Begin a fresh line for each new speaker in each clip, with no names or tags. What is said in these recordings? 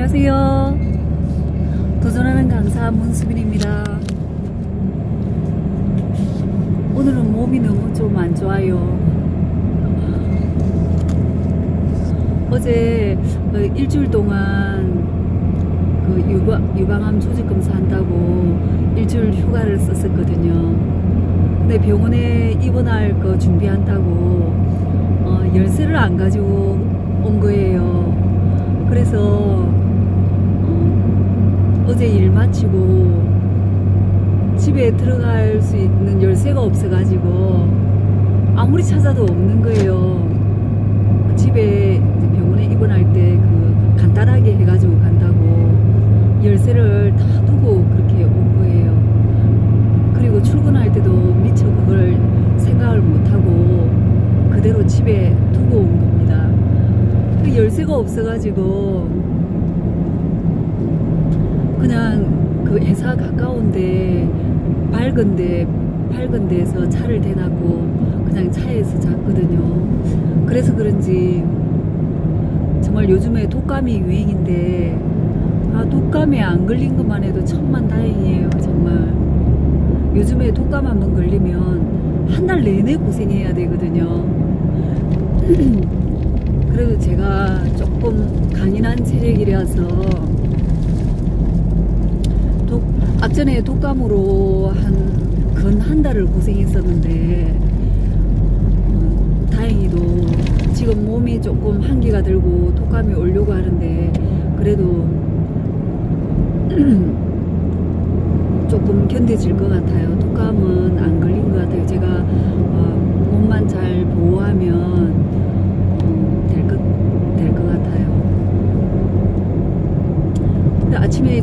안녕하세요. 도전하는 강사 문수빈입니다. 오늘은 몸이 너무 좀 안 좋아요. 어제 일주일 동안 유방암 조직 검사한다고 일주일 휴가를 썼었거든요. 근데 병원에 입원할 거 준비한다고 열쇠를 안 가지고 온 거예요. 그래서 어제 일 마치고 집에 들어갈 수 있는 열쇠가 없어가지고 아무리 찾아도 없는 거예요. 집에 이제 병원에 입원할 때 간단하게 해가지고 간다고 열쇠를 다 두고 그렇게 온 거예요. 그리고 출근할 때도 미처 그걸 생각을 못하고 그대로 집에 두고 온 겁니다. 열쇠가 없어가지고 그냥 그 회사 가까운데 밝은 데서 차를 대놨고 그냥 차에서 잤거든요. 그래서 그런지 정말 요즘에 독감이 유행인데 독감에 안 걸린 것만 해도 천만다행이에요. 정말 요즘에 독감 한번 걸리면 한 달 내내 고생해야 되거든요. 그래도 제가 조금 강인한 체력이라서 앞전에 독감으로 근 한 달을 고생했었는데 다행히도 지금 몸이 조금 한기가 들고 독감이 오려고 하는데 그래도 조금 견뎌질 것 같아요. 독감은 안 걸린 것 같아요. 제가 몸만 잘 보호하면 될 것 같아요. 근데 아침에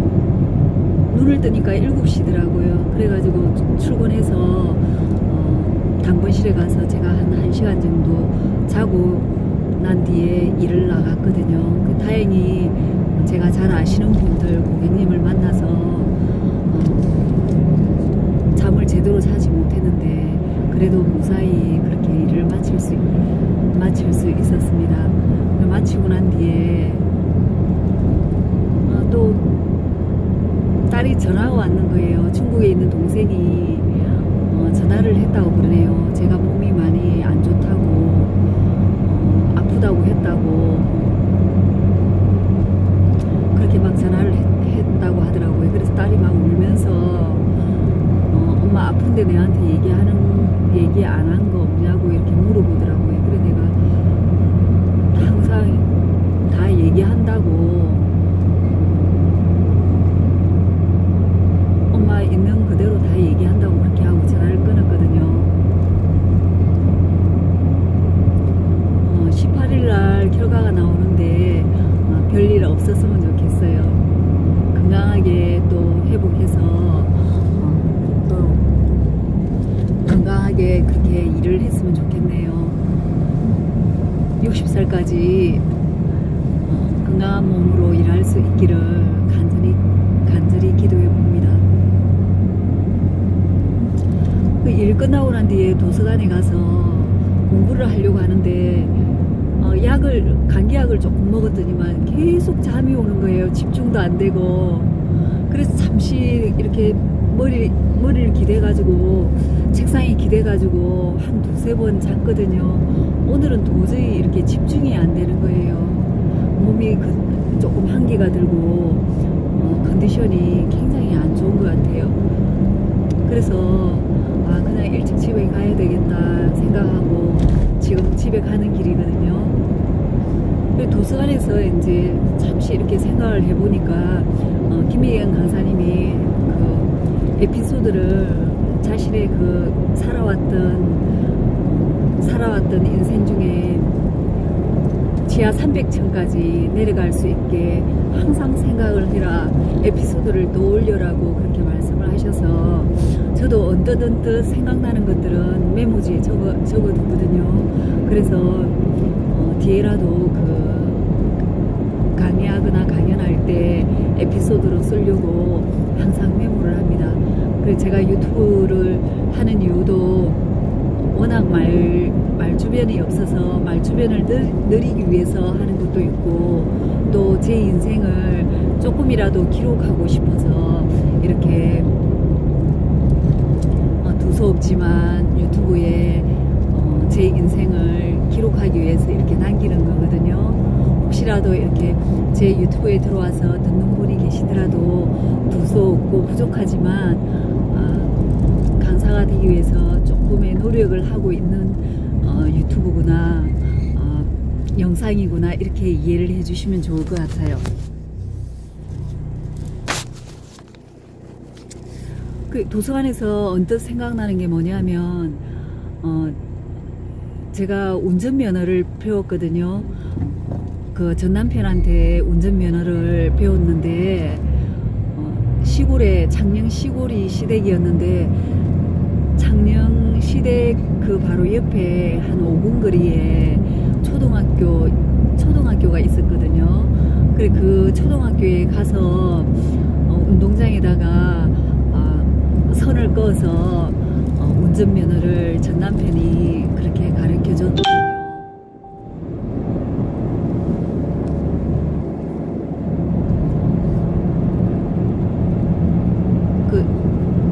눈을 뜨니까 7시더라고요. 그래가지고 출근해서 당번실에 가서 제가 한 1시간 정도 자고 난 뒤에 일을 나갔거든요. 다행히 제가 잘 아시는 분들 고객님을 만나서 잠을 제대로 자지 못했는데 그래도 무사히 그렇게 일을 마칠 수 있었습니다. 마치고 난 뒤에 또 딸이 전화가 왔는 거예요. 중국에 있는 동생이 전화를 했다고 그러네요. 제가 몸이 많이 안 좋다고 아프다고 했다고 그렇게 막 전화를 했다고 하더라고요. 그래서 딸이 막 울면서 엄마 아픈데 내한테 얘기 안 한 거 없냐고 이렇게 물어보더라고요. 그래 내가 항상 다 얘기한다고 엄마 있는 그대로 다 얘기한다고 그렇게 하고 전화를 끊었거든요. 18일 날 결과가 나오는데 별일 없었으면 좋겠어요. 건강하게 또 회복해서 또 건강하게 그렇게 일을 했으면 좋겠네요. 60살까지 건강한 몸으로 일할 수 있기를 간절히 기도해 봅니다. 일 끝나고 난 뒤에 도서관에 가서 공부를 하려고 하는데 감기약을 조금 먹었더니만 계속 잠이 오는 거예요. 집중도 안 되고. 그래서 잠시 이렇게 머리를 기대가지고 책상에 기대가지고 한 두세 번 잤거든요. 오늘은 도저히 이렇게 집중이 안 되는 거예요. 몸이 조금 한기가 들고 컨디션이 굉장히 안 좋은 것 같아요. 그래서 그냥 일찍 집에 가야 되겠다 생각하고 지금 집에 가는 길이거든요. 도서관에서 이제 잠시 이렇게 생각을 해보니까 김혜경 강사님이 에피소드를 자신의 살아왔던 인생 중에 지하 300층까지 내려갈 수 있게 항상 생각을 해라, 에피소드를 떠올려라고 그렇게 말씀을 하셔서 저도 언뜻 생각나는 것들은 메모지에 적어두거든요. 그래서 뒤에라도 강의하거나 강연할 때 에피소드로 쓰려고 항상 메모를 합니다. 그래서 제가 유튜브를 하는 이유도 워낙 말주변이 없어서 말주변을 늘리기 위해서 하는 것도 있고 또 제 인생을 조금이라도 기록하고 싶어서 이렇게 두서없지만 유튜브에 제 인생을 기록하기 위해서 이렇게 남기는 거거든요. 혹시라도 이렇게 제 유튜브에 들어와서 듣는 분이 계시더라도 두서없고 부족하지만 강사가 되기 위해서 조금의 노력을 하고 있는 유튜브구나, 영상이구나 이렇게 이해를 해주시면 좋을 것 같아요. 그 도서관에서 언뜻 생각나는 게 뭐냐면 제가 운전면허를 배웠거든요. 그 전 남편한테 운전면허를 배웠는데 시골에 창녕 시골이 시댁이었는데 창녕 시댁 그 바로 옆에 한 5분 거리에 초등학교가 있었거든요. 그래 그 초등학교에 가서 운동장에다가 선을 그어서 운전면허를 전 남편이 그렇게 가르쳐 줬거든요.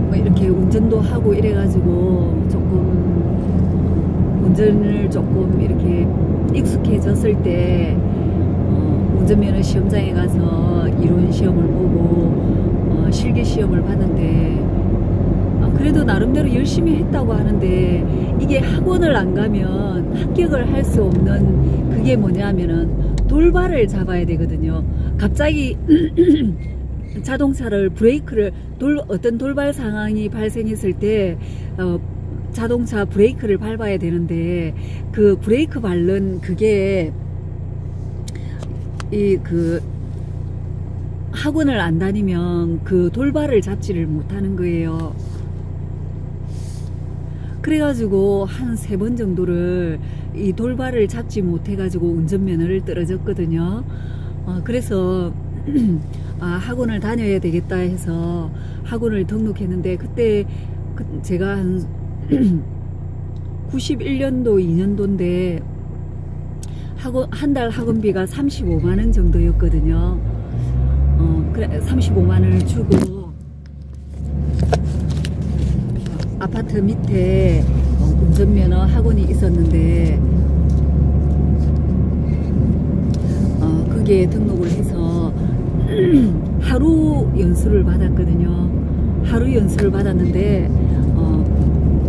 뭐 이렇게 운전도 하고 이래가지고 조금 운전을 조금 이렇게 익숙해졌을 때 운전면허 시험장에 가서 이론 시험을 보고 실기 시험을 봤는데 그래도 나름대로 열심히 했다고 하는데 이게 학원을 안 가면 합격을 할 수 없는 그게 뭐냐면은 돌발을 잡아야 되거든요. 갑자기 자동차를 브레이크를 어떤 돌발 상황이 발생했을 때 자동차 브레이크를 밟아야 되는데 그 브레이크 밟는 그게 그 학원을 안 다니면 그 돌발을 잡지를 못하는 거예요. 그래가지고 한 3번 정도를 이 돌발을 잡지 못해가지고 운전면허를 떨어졌거든요. 그래서 학원을 다녀야 되겠다 해서 학원을 등록했는데 그때 제가 한 91년도 2년도인데 한 달 학원비가 35만원 정도였거든요. 그래 35만원을 주고 아파트 밑에 운전면허 학원이 있었는데 그게 등록을 해서 하루 연수를 받았거든요. 하루 연수를 받았는데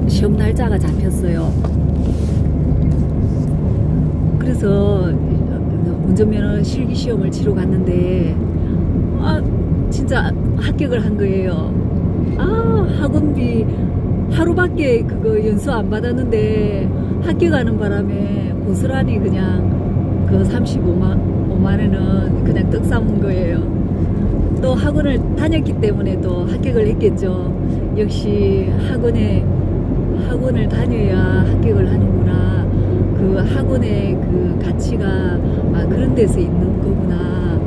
시험 날짜가 잡혔어요. 그래서 운전면허 실기 시험을 치러 갔는데 진짜 합격을 한 거예요. 학원비 하루밖에 그거 연수 안 받았는데 합격하는 바람에 고스란히 그냥 그 35만 원은 그냥 떡 싸먹은 거예요. 또 학원을 다녔기 때문에 또 합격을 했겠죠. 역시 학원을 다녀야 합격을 하는구나. 그 학원의 그 가치가 그런 데서 있는 거구나.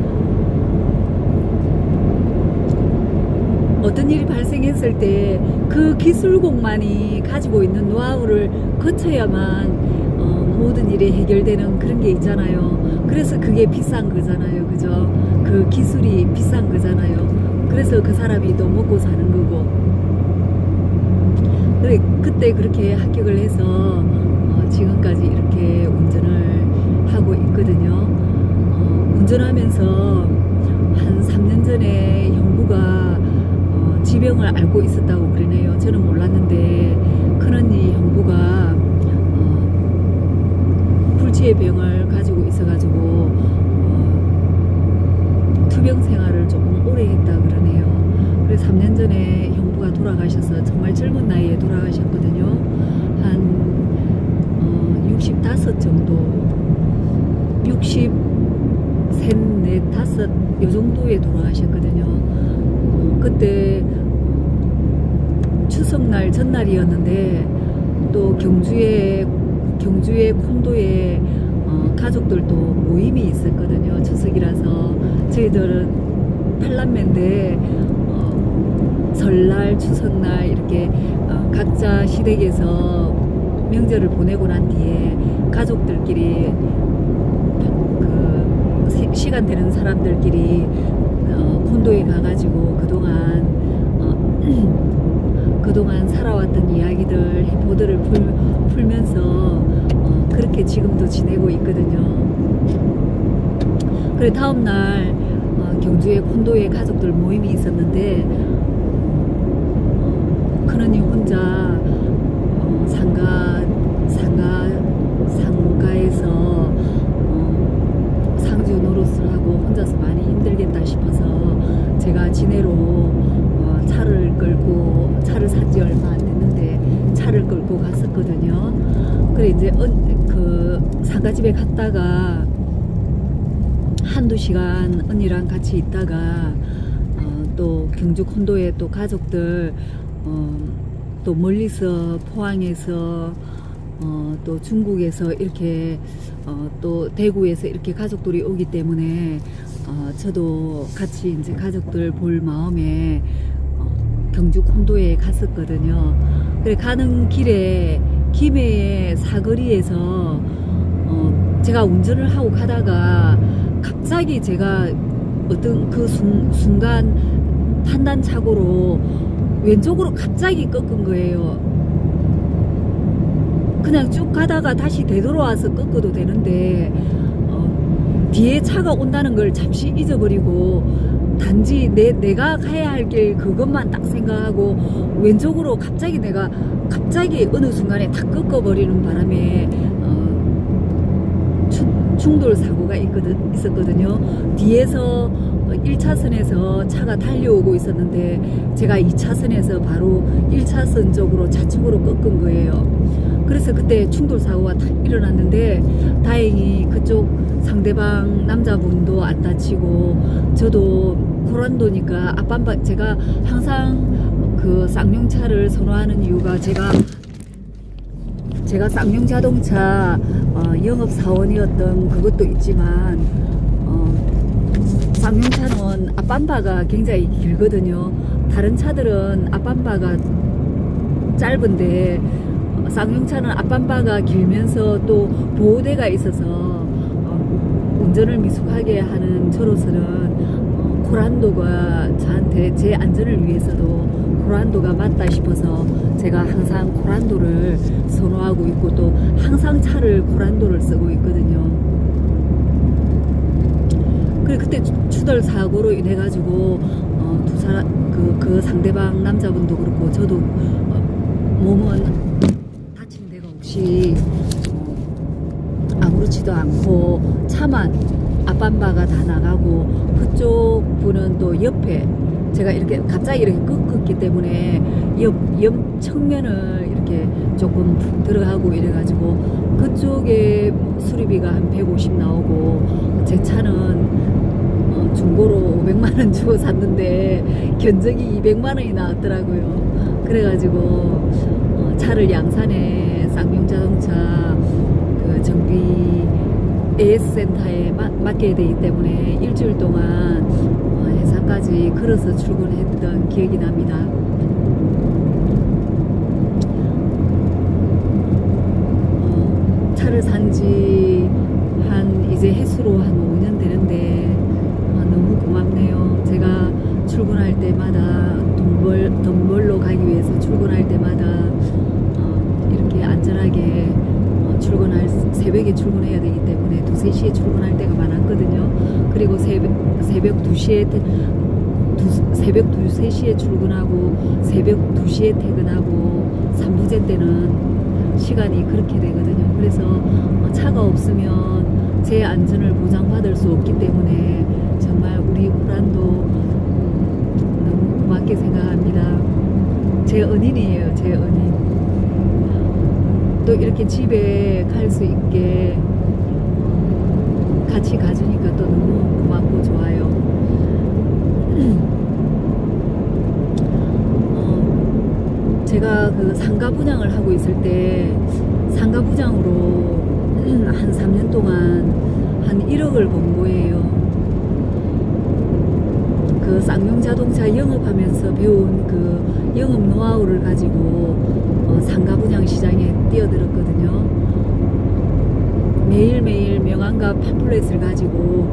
어떤 일이 발생했을 때 그 기술공만이 가지고 있는 노하우를 거쳐야만 모든 일이 해결되는 그런 게 있잖아요. 그래서 그게 비싼 거잖아요. 그죠? 그 기술이 비싼 거잖아요. 그래서 그 사람이 또 먹고 사는 거고. 그때 그렇게 합격을 해서 지금까지 이렇게 운전을 하고 있거든요. 운전하면서 한 3년 전에 형부가 지병을 앓고 있었다고 그러네요. 저는 몰랐는데 큰언니 형부가 불치의 병을 가지고 있어가지고 투병 생활을 조금 오래 했다 그러네요. 그래서 3년 전에 형부가 돌아가셔서 정말 젊은 나이에 돌아가셨거든요. 한 65 정도 63, 4, 5 요 정도에 돌아가셨거든요. 그때 추석날 전날이었는데 또 경주의 콘도에 가족들도 모임이 있었거든요. 추석이라서 저희들은 팔남매인데 설날 추석날 이렇게 각자 시댁에서 명절을 보내고 난 뒤에 가족들끼리 시간 되는 사람들끼리 콘도에 가가지고 그동안 살아왔던 이야기들 해포들을 풀면서 그렇게 지금도 지내고 있거든요. 그래 다음날 경주에 콘도에 가족들 모임이 있었는데 큰언니 혼자 상가에서 상주 노릇을 하고 혼자서 많이 힘들겠다 싶어서 제가 지내로 차를 산지 얼마 안 됐는데 차를 끌고 갔었거든요. 그래 이제 그 상가집에 갔다가 한두 시간 언니랑 같이 있다가 또 경주 콘도에 또 가족들 또 멀리서 포항에서 또 중국에서 이렇게 또 대구에서 이렇게 가족들이 오기 때문에 저도 같이 이제 가족들 볼 마음에 경주 콘도에 갔었거든요. 그래 가는 길에 김해의 사거리에서 제가 운전을 하고 가다가 갑자기 제가 어떤 그 순간 판단착오로 왼쪽으로 갑자기 꺾은 거예요. 그냥 쭉 가다가 다시 되돌아와서 꺾어도 되는데 뒤에 차가 온다는 걸 잠시 잊어버리고 단지 내가 가야 할 길 그것만 딱 생각하고 왼쪽으로 갑자기 어느 순간에 탁 꺾어버리는 바람에 충돌 사고가 있었거든요. 뒤에서 1차선에서 차가 달려오고 있었는데 제가 2차선에서 바로 1차선 쪽으로 좌측으로 꺾은 거예요. 그래서 그때 충돌 사고가 딱 일어났는데 다행히 그쪽 상대방 남자분도 안 다치고 저도 고란도니까 앞반바 제가 항상 그 쌍용차를 선호하는 이유가 제가 쌍용 자동차 영업사원이었던 그것도 있지만 쌍용차는 앞반바가 굉장히 길거든요. 다른 차들은 앞반바가 짧은데 쌍용차는 앞반바가 길면서 또 보호대가 있어서 운전을 미숙하게 하는 저로서는 고란도가 저한테 제 안전을 위해서도 고란도가 맞다 싶어서 제가 항상 고란도를 선호하고 있고 또 항상 차를 고란도를 쓰고 있거든요. 그래 그때 추돌 사고로 인해 가지고 두 사람 그 상대방 남자분도 그렇고 저도 몸은 다친 데가 없이 아무렇지도 않고 차만 앞반바가 다 나가고 그쪽 분은 또 옆에 제가 이렇게 갑자기 이렇게 꺾었기 때문에 옆 측면을 이렇게 조금 푹 들어가고 이래가지고 그쪽에 수리비가 한 150 나오고 제 차는 중고로 500만원 주고 샀는데 견적이 200만원이 나왔더라고요. 그래가지고 차를 양산에 쌍용 자동차 그 정비 AS센터에 맡겨야 되기 때문에 일주일 동안 회사까지 걸어서 출근했던 기억이 납니다. 차를 산지 이제 해수로 한 5년 되는데 너무 고맙네요. 제가 출근할 때마다 돈 벌러 가기 위해서 출근할 때마다 이렇게 안전하게 새벽에 출근해야 되기 때문에 2, 3시에 출근할 때가 많았거든요. 그리고 새벽 2시에 새벽 2, 3시에 출근하고 새벽 2시에 퇴근하고 3부제 때는 시간이 그렇게 되거든요. 그래서 차가 없으면 제 안전을 보장받을 수 없기 때문에 정말 우리 고란도 너무 고맙게 생각합니다. 제 은인이에요. 제 은인. 또 이렇게 집에 갈 수 있게 같이 가주니까 또 너무 고맙고 좋아요. 제가 그 상가 분양을 하고 있을 때 상가 부장으로 한 3년 동안 한 1억을 번 거예요. 그 쌍용 자동차 영업하면서 배운 그 영업 노하우를 가지고 상가 분양 시장에 뛰어들었거든요. 매일매일 명함과 팜플렛을 가지고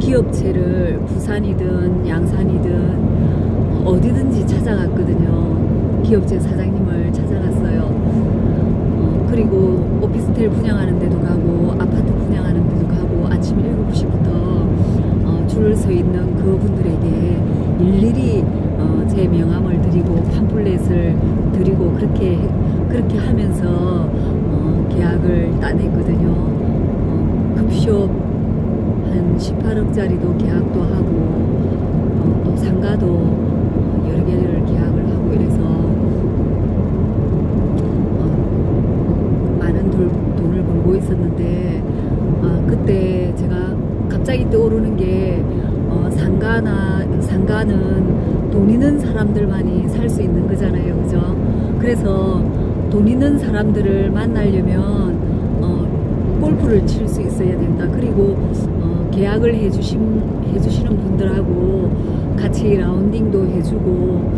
기업체를 부산이든 양산이든 어디든지 찾아갔거든요. 기업체 사장님을 찾아갔어요. 그리고 오피스텔 분양하는 데도 가고 아파트 분양하는 데도 가고 아침 7시부터 줄을 서 있는 그분들에게 일일이 제 명함을 드리고 팜플렛을 드리고 그렇게 하면서 계약을 따냈거든요. 급숍 한 18억짜리도 계약도 하고 또 상가도 여러 개를 계약을 하고 이래서 많은 돈을 벌고 있었는데 그때 제가 갑자기 떠오르는 게 상가는 돈 있는 사람들만이 살 수 있는 거잖아요, 그죠? 그래서 돈 있는 사람들을 만나려면 골프를 칠 수 있어야 된다. 그리고 계약을 해주시는 분들하고 같이 라운딩도 해주고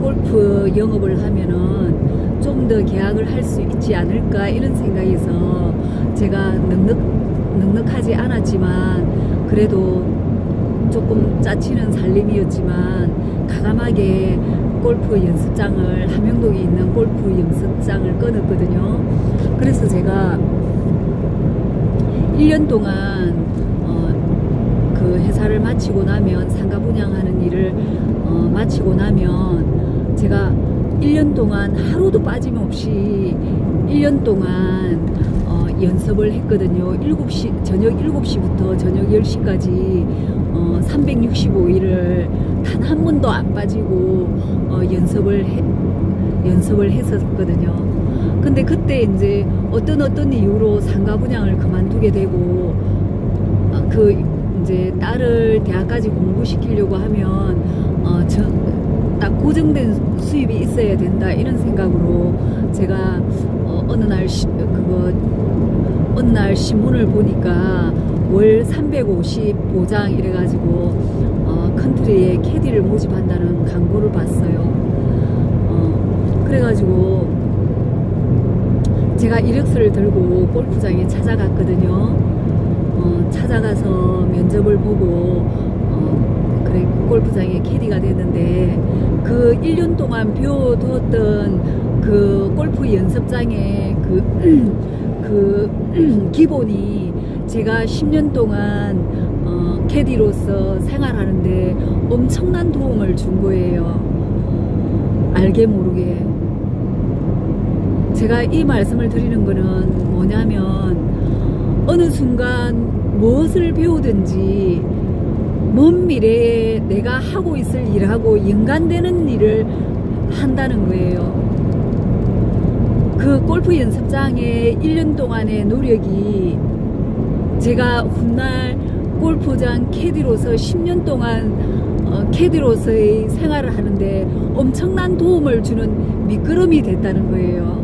골프 영업을 하면은 좀 더 계약을 할 수 있지 않을까 이런 생각에서 제가 넉넉하지 않았지만 그래도 조금 짜치는 살림이었지만 가감하게 골프 연습장을 함영동에 있는 골프 연습장을 끊었거든요. 그래서 제가 1년 동안 그 회사를 마치고 나면 상가 분양하는 일을 마치고 나면 제가 1년 동안 하루도 빠짐없이 1년 동안 연습을 했거든요. 저녁 7시부터 저녁 10시까지 365일을 단 한 번도 안 빠지고 연습을 했었거든요. 근데 그때 이제 어떤 이유로 상가 분양을 그만두게 되고 이제 딸을 대학까지 공부시키려고 하면 딱 고정된 수입이 있어야 된다 이런 생각으로 제가 어느 날 신문을 보니까 월 350 보장 이래가지고 컨트리에 캐디를 모집한다는 광고를 봤어요. 그래가지고 제가 이력서를 들고 골프장에 찾아갔거든요. 찾아가서 면접을 보고 그래 골프장에 캐디가 됐는데 그 1년 동안 배워두었던 그 골프 연습장의 그 기본이 제가 10년 동안 캐디로서 생활하는데 엄청난 도움을 준 거예요. 알게 모르게. 제가 이 말씀을 드리는 거는 뭐냐면 어느 순간 무엇을 배우든지 먼 미래에 내가 하고 있을 일하고 연관되는 일을 한다는 거예요. 그 골프 연습장의 1년 동안의 노력이 제가 훗날 골프장 캐디로서 10년 동안 캐디로서의 생활을 하는데 엄청난 도움을 주는 미끄럼이 됐다는 거예요.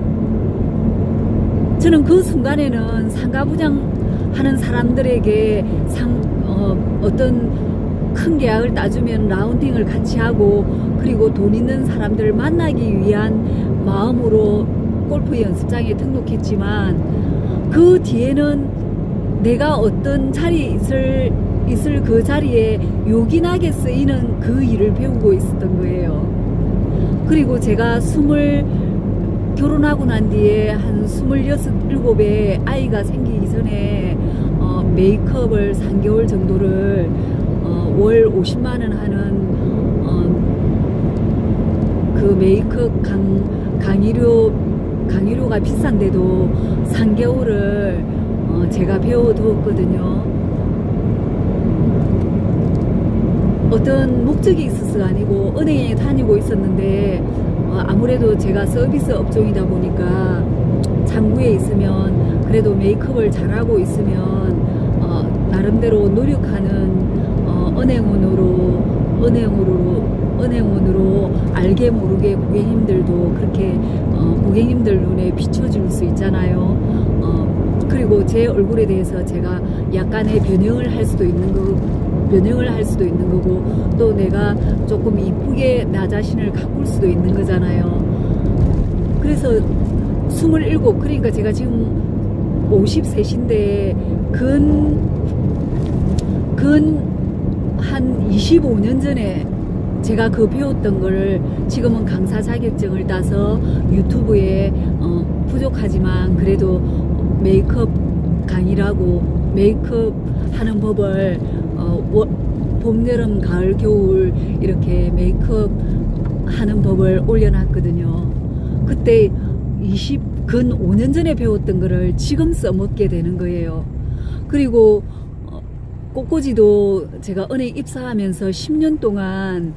저는 그 순간에는 상가 분양하는 사람들에게 어떤 큰 계약을 따주면 라운딩을 같이 하고 그리고 돈 있는 사람들을 만나기 위한 마음으로 골프 연습장에 등록했지만 그 뒤에는 내가 어떤 자리에 있을 그 자리에 요긴하게 쓰이는 그 일을 배우고 있었던 거예요. 그리고 제가 결혼하고 난 뒤에 한 26, 7에 아이가 생기기 전에 메이크업을 3개월 정도를 월 50만 원 하는 그 메이크업 강의료가 비싼데도 3개월을 제가 배워두었거든요. 어떤 목적이 있어서가 아니고 은행에 다니고 있었는데 아무래도 제가 서비스 업종이다 보니까 장부에 있으면 그래도 메이크업을 잘하고 있으면 나름대로 노력하는 은행원으로 알게 모르게 고객님들도 그렇게 고객님들 눈에 비춰줄 수 있잖아요. 그리고 제 얼굴에 대해서 제가 약간의 변형을 할 수도 있는 변형을 할 수도 있는 거고 또 내가 조금 이쁘게 나 자신을 가꿀 수도 있는 거잖아요. 그래서 27 그러니까 제가 지금 53인데 한 25년 전에 제가 그 배웠던 거를 지금은 강사 자격증을 따서 유튜브에 부족하지만 그래도 메이크업 강의라고 메이크업 하는 법을 봄, 여름, 가을, 겨울 이렇게 메이크업 하는 법을 올려놨거든요. 그때 근 5년 전에 배웠던 거를 지금 써먹게 되는 거예요. 그리고 꽃꽂이도 제가 은행 입사하면서 10년 동안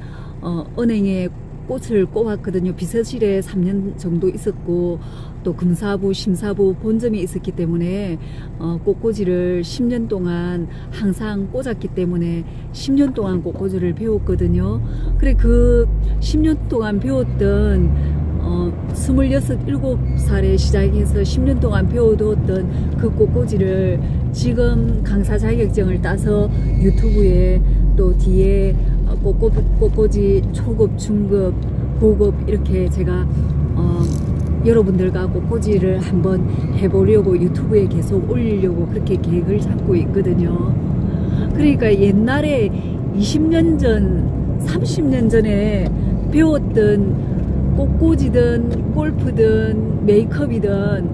은행에 꽃을 꼽았거든요. 비서실에 3년 정도 있었고 또 금사부, 심사부 본점이 있었기 때문에 꽃꽂이를 10년 동안 항상 꽂았기 때문에 10년 동안 꽃꽂이를 배웠거든요. 그래 그 10년 동안 배웠던 26, 7살에 시작해서 10년 동안 배워두었던 그 꽃꽂이를 지금 강사 자격증을 따서 유튜브에 또 뒤에 꽃꽂이 초급, 중급, 고급 이렇게 제가 여러분들과 꽃꽂이를 한번 해보려고 유튜브에 계속 올리려고 그렇게 계획을 잡고 있거든요. 그러니까 옛날에 20년 전, 30년 전에 배웠던 꽃꽂이든 골프든 메이크업이든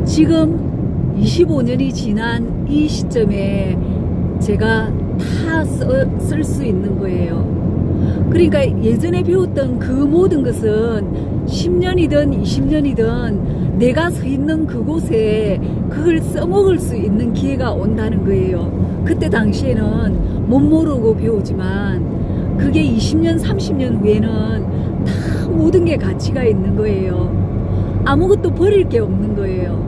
지금 25년이 지난 이 시점에 제가 다 쓸 수 있는 거예요. 그러니까 예전에 배웠던 그 모든 것은 10년이든 20년이든 내가 서 있는 그곳에 그걸 써먹을 수 있는 기회가 온다는 거예요. 그때 당시에는 못 모르고 배우지만 그게 20년, 30년 후에는 다 모든 게 가치가 있는 거예요. 아무것도 버릴 게 없는 거예요.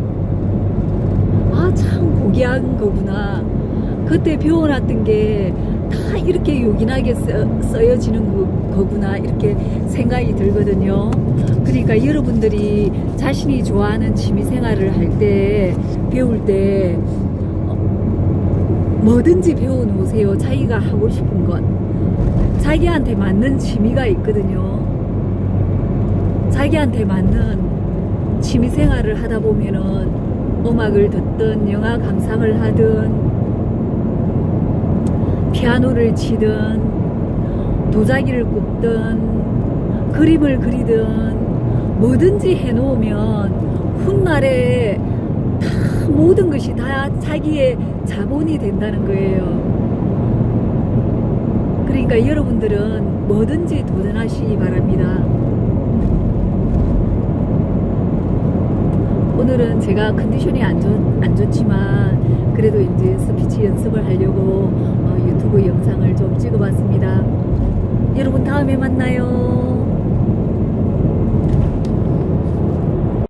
아, 참 고귀한 거구나. 그때 배워놨던 게 다 이렇게 요긴하게 써여지는 거구나 이렇게 생각이 들거든요. 그러니까 여러분들이 자신이 좋아하는 취미생활을 할 때 배울 때 뭐든지 배워놓으세요. 자기가 하고 싶은 것 자기한테 맞는 취미가 있거든요. 자기한테 맞는 취미생활을 하다 보면은 음악을 듣든 영화 감상을 하든 피아노를 치든 도자기를 굽든 그림을 그리든 뭐든지 해놓으면 훗날에 다 모든 것이 다 자기의 자본이 된다는 거예요. 그러니까 여러분들은 뭐든지 도전하시기 바랍니다. 오늘은 제가 컨디션이 안 좋지만 그래도 이제 스피치 연습을 하려고 유튜브 영상을 좀 찍어봤습니다. 여러분 다음에 만나요.